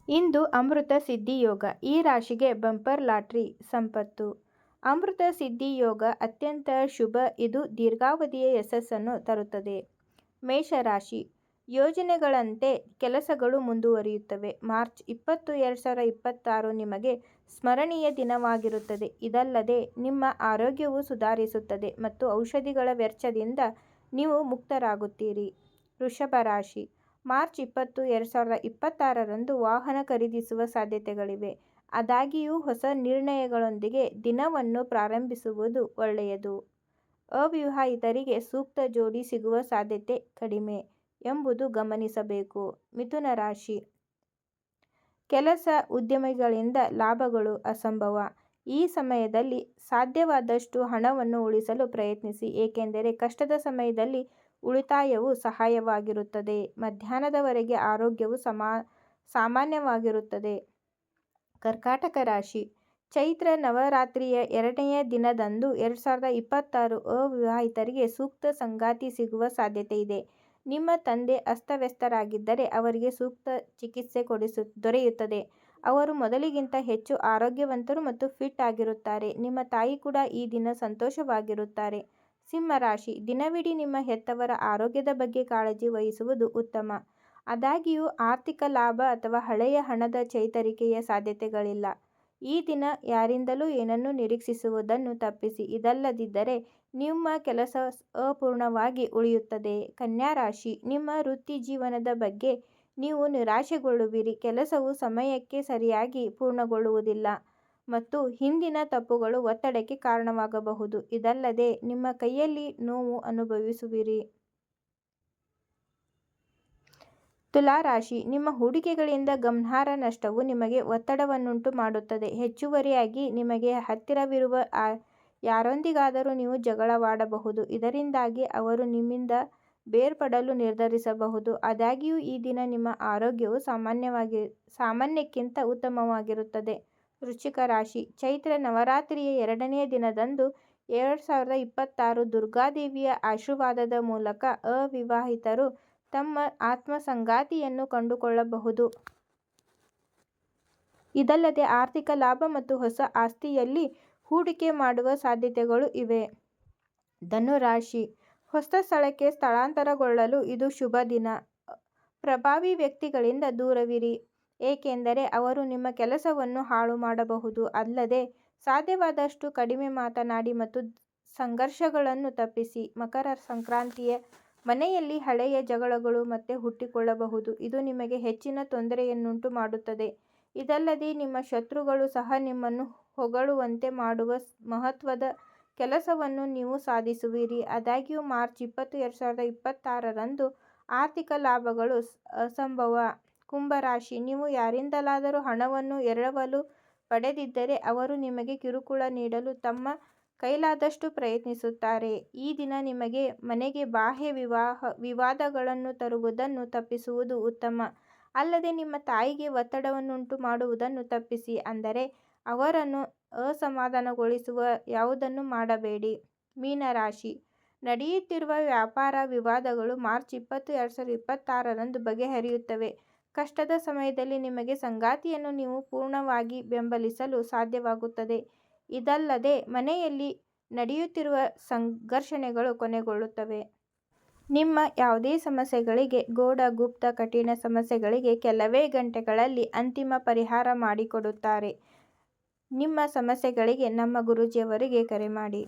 ಇಂದು ಅಮೃತ ಸಿದ್ಧಿ ಯೋಗ. ಈ ರಾಶಿಗೆ ಬಂಪರ್ ಲಾಟರಿ ಸಂಪತ್ತು. ಅಮೃತ ಸಿದ್ಧಿ ಯೋಗ ಅತ್ಯಂತ ಶುಭ. ಇದು ದೀರ್ಘಾವಧಿಯ ಯಶಸ್ಸನ್ನು ತರುತ್ತದೆ. ಮೇಷರಾಶಿ. ಯೋಜನೆಗಳಂತೆ ಕೆಲಸಗಳು ಮುಂದುವರಿಯುತ್ತವೆ. ಮಾರ್ಚ್ 20, 2026 ನಿಮಗೆ ಸ್ಮರಣೀಯ ದಿನವಾಗಿರುತ್ತದೆ. ಇದಲ್ಲದೆ ನಿಮ್ಮ ಆರೋಗ್ಯವು ಸುಧಾರಿಸುತ್ತದೆ ಮತ್ತು ಔಷಧಿಗಳ ವೆಚ್ಚದಿಂದ ನೀವು ಮುಕ್ತರಾಗುತ್ತೀರಿ. ವೃಷಭ ರಾಶಿ. ಮಾರ್ಚ್ 20, 2026 ವಾಹನ ಖರೀದಿಸುವ ಸಾಧ್ಯತೆಗಳಿವೆ. ಆದಾಗ್ಯೂ ಹೊಸ ನಿರ್ಣಯಗಳೊಂದಿಗೆ ದಿನವನ್ನು ಪ್ರಾರಂಭಿಸುವುದು ಒಳ್ಳೆಯದು. ಅವಿವಾಹಿತರಿಗೆ ಸೂಕ್ತ ಜೋಡಿ ಸಿಗುವ ಸಾಧ್ಯತೆ ಕಡಿಮೆ ಎಂಬುದು ಗಮನಿಸಬೇಕು. ಮಿಥುನ ರಾಶಿ. ಕೆಲಸ ಉದ್ಯಮಿಗಳಿಂದ ಲಾಭಗಳು ಅಸಂಭವ. ಈ ಸಮಯದಲ್ಲಿ ಸಾಧ್ಯವಾದಷ್ಟು ಹಣವನ್ನು ಉಳಿಸಲು ಪ್ರಯತ್ನಿಸಿ, ಏಕೆಂದರೆ ಕಷ್ಟದ ಸಮಯದಲ್ಲಿ ಉಳಿತಾಯವು ಸಹಾಯವಾಗಿರುತ್ತದೆ. ಮಧ್ಯಾಹ್ನದವರೆಗೆ ಆರೋಗ್ಯವು ಸಾಮಾನ್ಯವಾಗಿರುತ್ತದೆ. ಕರ್ಕಾಟಕ ರಾಶಿ. ಚೈತ್ರ ನವರಾತ್ರಿಯ 2ನೇ ದಿನದಂದು 2026 ಅವಿವಾಹಿತರಿಗೆ ಸೂಕ್ತ ಸಂಗಾತಿ ಸಿಗುವ ಸಾಧ್ಯತೆ ಇದೆ. ನಿಮ್ಮ ತಂದೆ ಅಸ್ತವ್ಯಸ್ತರಾಗಿದ್ದರೆ ಅವರಿಗೆ ಸೂಕ್ತ ಚಿಕಿತ್ಸೆ ದೊರೆಯುತ್ತದೆ. ಅವರು ಮೊದಲಿಗಿಂತ ಹೆಚ್ಚು ಆರೋಗ್ಯವಂತರು ಮತ್ತು ಫಿಟ್ ಆಗಿರುತ್ತಾರೆ. ನಿಮ್ಮ ತಾಯಿ ಕೂಡ ಈ ದಿನ ಸಂತೋಷವಾಗಿರುತ್ತಾರೆ. ಸಿಂಹರಾಶಿ. ದಿನವಿಡೀ ನಿಮ್ಮ ಹೆತ್ತವರ ಆರೋಗ್ಯದ ಬಗ್ಗೆ ಕಾಳಜಿ ವಹಿಸುವುದು ಉತ್ತಮ. ಆದಾಗ್ಯೂ ಆರ್ಥಿಕ ಲಾಭ ಅಥವಾ ಹಳೆಯ ಹಣದ ಚೇತರಿಕೆಯ ಸಾಧ್ಯತೆಗಳಿಲ್ಲ. ಈ ದಿನ ಯಾರಿಂದಲೂ ಏನನ್ನೂ ನಿರೀಕ್ಷಿಸುವುದನ್ನು ತಪ್ಪಿಸಿ. ಇದಲ್ಲದಿದ್ದರೆ ನಿಮ್ಮ ಕೆಲಸ ಅಪೂರ್ಣವಾಗಿ ಉಳಿಯುತ್ತದೆ. ಕನ್ಯಾ ರಾಶಿ. ನಿಮ್ಮ ವೃತ್ತಿಜೀವನದ ಬಗ್ಗೆ ನೀವು ನಿರಾಶೆಗೊಳ್ಳುವಿರಿ. ಕೆಲಸವು ಸಮಯಕ್ಕೆ ಸರಿಯಾಗಿ ಪೂರ್ಣಗೊಳ್ಳುವುದಿಲ್ಲ ಮತ್ತು ಹಿಂದಿನ ತಪ್ಪುಗಳು ಒತ್ತಡಕ್ಕೆ ಕಾರಣವಾಗಬಹುದು. ಇದಲ್ಲದೆ ನಿಮ್ಮ ಕೈಯಲ್ಲಿ ನೋವು ಅನುಭವಿಸುವಿರಿ. ತುಲಾ ರಾಶಿ. ನಿಮ್ಮ ಹೂಡಿಕೆಗಳಿಂದ ಗಮನಾರ್ಹ ನಷ್ಟವು ನಿಮಗೆ ಒತ್ತಡವನ್ನುಂಟು ಮಾಡುತ್ತದೆ. ಹೆಚ್ಚುವರಿಯಾಗಿ ನಿಮಗೆ ಹತ್ತಿರವಿರುವ ಯಾರೊಂದಿಗಾದರೂ ನೀವು ಜಗಳವಾಡಬಹುದು. ಇದರಿಂದಾಗಿ ಅವರು ನಿಮ್ಮಿಂದ ಬೇರ್ಪಡಲು ನಿರ್ಧರಿಸಬಹುದು. ಆದಾಗ್ಯೂ ಈ ದಿನ ನಿಮ್ಮ ಆರೋಗ್ಯವು ಸಾಮಾನ್ಯಕ್ಕಿಂತ ಉತ್ತಮವಾಗಿರುತ್ತದೆ. ವೃಶ್ಚಿಕ ರಾಶಿ. ಚೈತ್ರ ನವರಾತ್ರಿಯ 2ನೇ ದಿನದಂದು 2026 ದುರ್ಗಾದೇವಿಯ ಆಶೀರ್ವಾದದ ಮೂಲಕ ಅವಿವಾಹಿತರು ತಮ್ಮ ಆತ್ಮ ಸಂಗಾತಿಯನ್ನು ಕಂಡುಕೊಳ್ಳಬಹುದು. ಇದಲ್ಲದೆ ಆರ್ಥಿಕ ಲಾಭ ಮತ್ತು ಹೊಸ ಆಸ್ತಿಯಲ್ಲಿ ಹೂಡಿಕೆ ಮಾಡುವ ಸಾಧ್ಯತೆಗಳು ಇವೆ. ಧನು ರಾಶಿ. ಹೊಸ ಸ್ಥಳಕ್ಕೆ ಸ್ಥಳಾಂತರಗೊಳ್ಳಲು ಇದು ಶುಭ ದಿನ. ಪ್ರಭಾವಿ ವ್ಯಕ್ತಿಗಳಿಂದ ದೂರವಿರಿ, ಏಕೆಂದರೆ ಅವರು ನಿಮ್ಮ ಕೆಲಸವನ್ನು ಹಾಳು ಮಾಡಬಹುದು. ಅಲ್ಲದೆ ಸಾಧ್ಯವಾದಷ್ಟು ಕಡಿಮೆ ಮಾತನಾಡಿ ಮತ್ತು ಸಂಘರ್ಷಗಳನ್ನು ತಪ್ಪಿಸಿ. ಮಕರ ಸಂಕ್ರಾಂತಿಯ ಮನೆಯಲ್ಲಿ ಹಳೆಯ ಜಗಳಗಳು ಮತ್ತೆ ಹುಟ್ಟಿಕೊಳ್ಳಬಹುದು. ಇದು ನಿಮಗೆ ಹೆಚ್ಚಿನ ತೊಂದರೆಯನ್ನುಂಟು ಮಾಡುತ್ತದೆ. ಇದಲ್ಲದೆ ನಿಮ್ಮ ಶತ್ರುಗಳು ಸಹ ನಿಮ್ಮನ್ನು ಹೊಗಳುವಂತೆ ಮಾಡುವ ಮಹತ್ವದ ಕೆಲಸವನ್ನು ನೀವು ಸಾಧಿಸುವಿರಿ. ಆದಾಗ್ಯೂ ಮಾರ್ಚ್ 20, 2026 ಆರ್ಥಿಕ ಲಾಭಗಳು ಅಸಂಭವ. ಕುಂಭ ರಾಶಿ. ನೀವು ಯಾರಿಂದಲಾದರೂ ಹಣವನ್ನು ಎರವಲು ಪಡೆದಿದ್ದರೆ ಅವರು ನಿಮಗೆ ಕಿರುಕುಳ ನೀಡಲು ತಮ್ಮ ಕೈಲಾದಷ್ಟು ಪ್ರಯತ್ನಿಸುತ್ತಾರೆ. ಈ ದಿನ ನಿಮಗೆ ಮನೆಗೆ ಬಾಹ್ಯ ವಿವಾದಗಳನ್ನು ತರುವುದನ್ನು ತಪ್ಪಿಸುವುದು ಉತ್ತಮ. ಅಲ್ಲದೆ ನಿಮ್ಮ ತಾಯಿಗೆ ಒತ್ತಡವನ್ನುಂಟು ಮಾಡುವುದನ್ನು ತಪ್ಪಿಸಿ, ಅಂದರೆ ಅವರನ್ನು ಅಸಮಾಧಾನಗೊಳಿಸುವ ಯಾವುದನ್ನೂ ಮಾಡಬೇಡಿ. ಮೀನ ರಾಶಿ. ನಡೆಯುತ್ತಿರುವ ವ್ಯಾಪಾರ ವಿವಾದಗಳು ಮಾರ್ಚ್ 20, 2026 ಬಗೆಹರಿಯುತ್ತವೆ. ಕಷ್ಟದ ಸಮಯದಲ್ಲಿ ನಿಮಗೆ ಸಂಗಾತಿಯನ್ನು ನೀವು ಪೂರ್ಣವಾಗಿ ಬೆಂಬಲಿಸಲು ಸಾಧ್ಯವಾಗುತ್ತದೆ. ಇದಲ್ಲದೆ ಮನೆಯಲ್ಲಿ ನಡೆಯುತ್ತಿರುವ ಸಂಘರ್ಷಣೆಗಳು ಕೊನೆಗೊಳ್ಳುತ್ತವೆ. ನಿಮ್ಮ ಯಾವುದೇ ಸಮಸ್ಯೆಗಳಿಗೆ ಗುಪ್ತ ಕಠಿಣ ಸಮಸ್ಯೆಗಳಿಗೆ ಕೆಲವೇ ಗಂಟೆಗಳಲ್ಲಿ ಅಂತಿಮ ಪರಿಹಾರ ಮಾಡಿಕೊಡುತ್ತಾರೆ. ನಿಮ್ಮ ಸಮಸ್ಯೆಗಳಿಗೆ ನಮ್ಮ ಗುರೂಜಿಯವರಿಗೆ ಕರೆ ಮಾಡಿ.